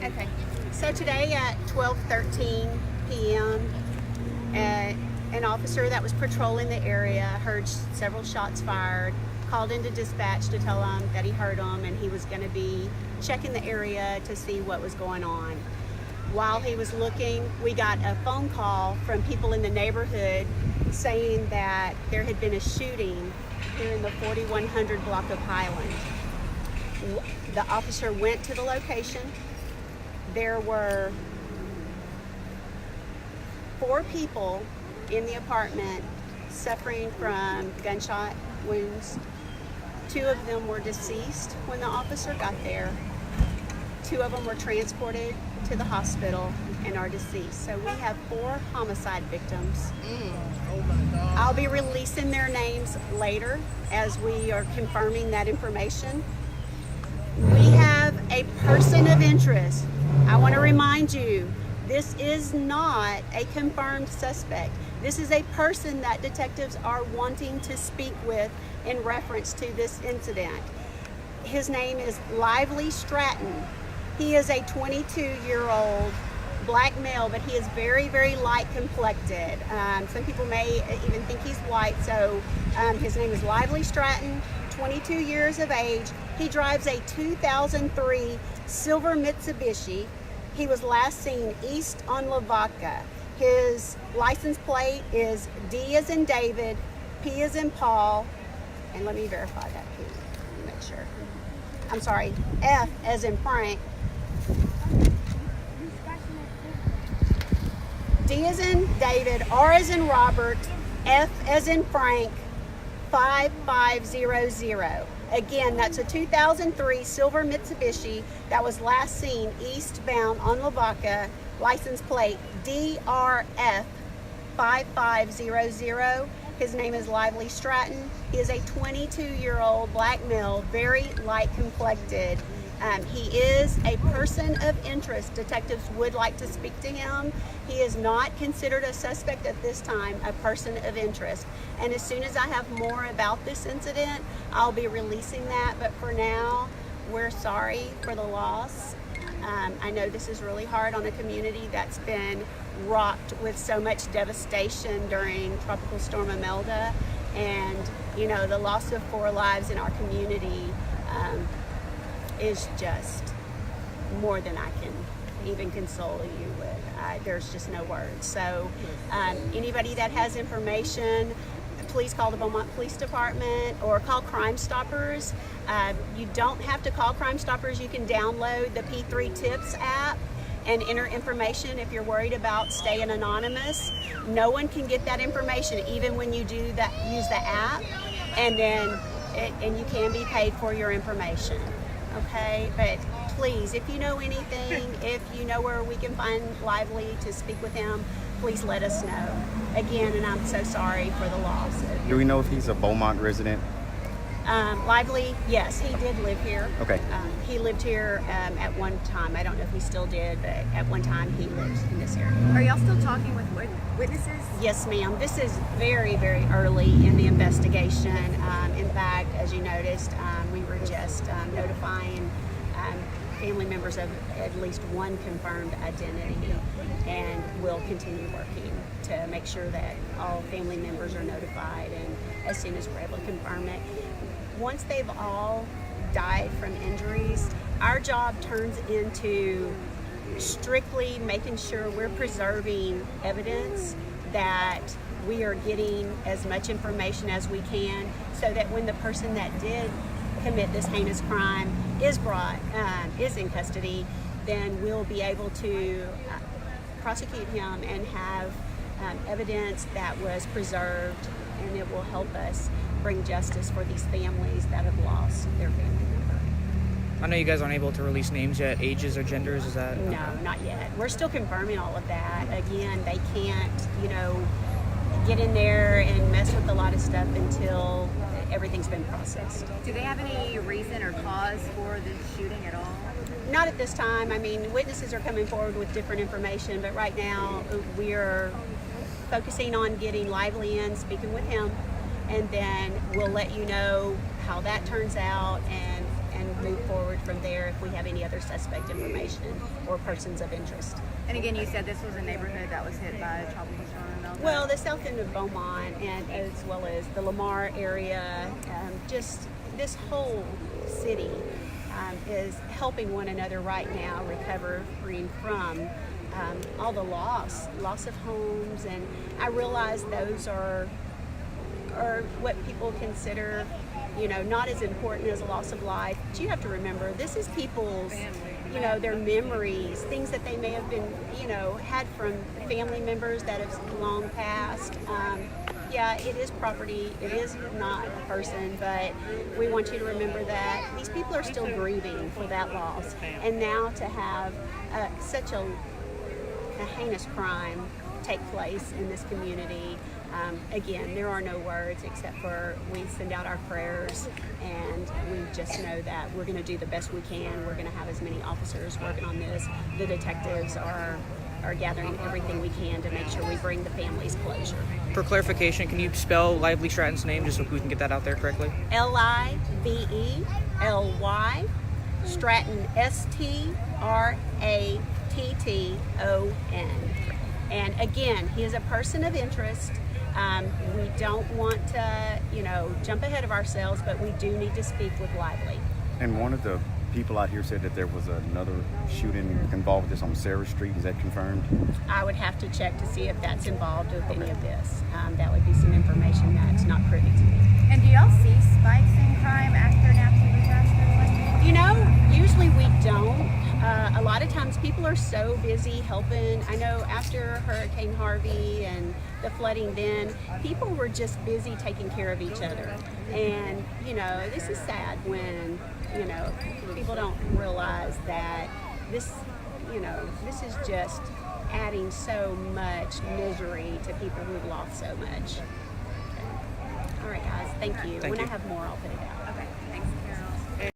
Okay. So today at 12:13 p.m., an officer that was patrolling the area heard several shots fired, called into dispatch to tell them that he heard them and he was going to be checking the area to see what was going on. While he was looking, we got a phone call from people in the neighborhood saying that there had been a shooting here in the 4100 block of Highland. The officer went to the location. There were 4 people in the apartment suffering from gunshot wounds. 2 of them were deceased when the officer got there. 2 of them were transported to the hospital and are deceased. So we have 4 homicide victims. Oh my God. I'll be releasing their names later as we are confirming that information. We have a person of interest. I want to remind you, this is not a confirmed suspect. This is a person that detectives are wanting to speak with in reference to this incident. His name is Lively Stratton. He is a 22-year-old black male, but he is very, very light complected. Some people may even think he's white, so his name is Lively Stratton, 22 years of age. He drives a 2003 silver Mitsubishi. He was last seen east on Lavaca. His license plate is D as in David, P as in Paul, and let me verify that, please. Let me make sure. I'm sorry, F as in Frank, D as in David, R as in Robert, F as in Frank, 5500. Again, that's a 2003 silver Mitsubishi that was last seen eastbound on Lavaca, license plate DRF 5500. His name is Lively Stratton. He is a 22-year-old black male, very light complected. He is a person of interest. Detectives would like to speak to him. He is not considered a suspect at this time, a person of interest. And as soon as I have more about this incident, I'll be releasing that. But for now, we're sorry for the loss. I know this is really hard on a community that's been rocked with so much devastation during Tropical Storm Imelda. And, you know, the loss of 4 lives in our community is just more than I can even console you with. There's just no words. So anybody that has information, please call the Beaumont Police Department or call Crime Stoppers. You don't have to call Crime Stoppers. You can download the P3 Tips app and enter information if you're worried about staying anonymous. No one can get that information even when you do that, use the app, and then and you can be paid for your information. Okay, but please, if you know anything, if you know where we can find Lively to speak with him, please let us know. Again, and I'm so sorry for the loss. Do we know if he's a Beaumont resident? Lively, yes, he did live here. Okay. He lived here at one time. I don't know if he still did, but at one time he lived in this area. Are y'all still talking with witnesses? Yes, ma'am. This is very, very early in the investigation. In fact, as you noticed, we were just notifying family members of at least one confirmed identity, and we'll continue working to make sure that all family members are notified, and as soon as we're able to confirm it. Once they've all died from injuries, our job turns into strictly making sure we're preserving evidence, that we are getting as much information as we can, so that when the person that did commit this heinous crime is brought, is in custody, then we'll be able to prosecute him and have evidence that was preserved, and it will help us bring justice for these families that have lost their family member. I know you guys aren't able to release names yet, ages or genders, is that? No, not yet. We're still confirming all of that. Again, they can't, you know, get in there and mess with a lot of stuff until everything's been processed. Do they have any reason or cause for the shooting at all? Not at this time. I mean, witnesses are coming forward with different information, but right now we're focusing on getting Lively in, speaking with him, and then we'll let you know how that turns out, and and move forward from there if we have any other suspect information or persons of interest. And again, you said this was a neighborhood that was hit by a tropical storm. Well, the south end of Beaumont, and as well as the Lamar area, just this whole city is helping one another right now, recovering from all the loss of homes, and I realize those are what people consider, not as important as a loss of life. But you have to remember, this is people's, their memories, things that they may have been, had from family members that have long passed. Yeah, it is property. It is not a person, but we want you to remember that these people are still grieving for that loss. And now to have such a heinous crime take place in this community, again, there are no words except for we send out our prayers, and we just know that we're going to do the best we can. We're going to have as many officers working on this. The detectives are gathering everything we can to make sure we bring the families closure. For clarification, can you spell Lively Stratton's name just so we can get that out there correctly? Lively, Stratton, Stratton. And again, he is a person of interest. We don't want to, jump ahead of ourselves, but we do need to speak with Lively. And one of the people out here said that there was another shooting involved with this on Sarah Street. Is that confirmed? I would have to check to see if that's involved with any of this. That would be some information that's not privy to me. And do y'all see spikes in crime after natural disasters? Usually we don't. A lot of times people are so busy helping. I know after Hurricane Harvey and the flooding then, people were just busy taking care of each other. And, this is sad when, people don't realize that this is just adding so much misery to people who've lost so much. Okay. All right, guys, thank you. Thank When you. I have more, I'll put it out.